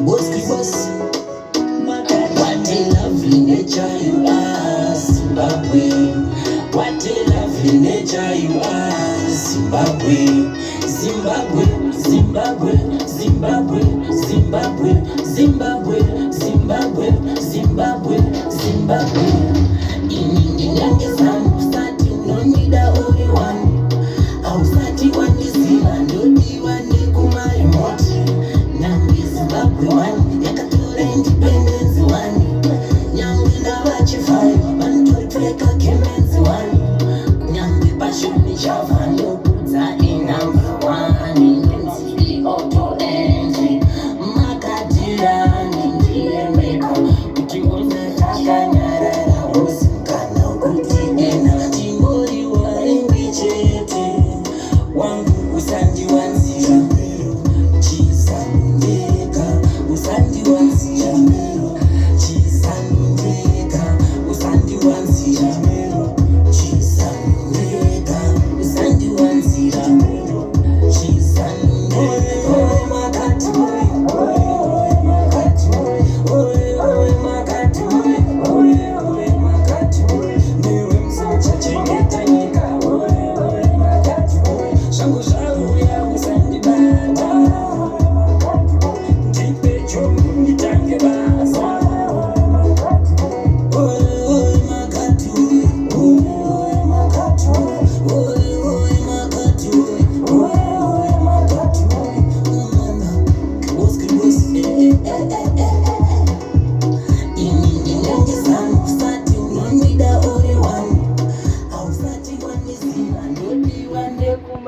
Boski boss. What a lovely nature you are, Zimbabwe. What a lovely nature you are, Zimbabwe. Zimbabwe, Zimbabwe, Zimbabwe, Zimbabwe, Zimbabwe, Zimbabwe, Zimbabwe, Zimbabwe.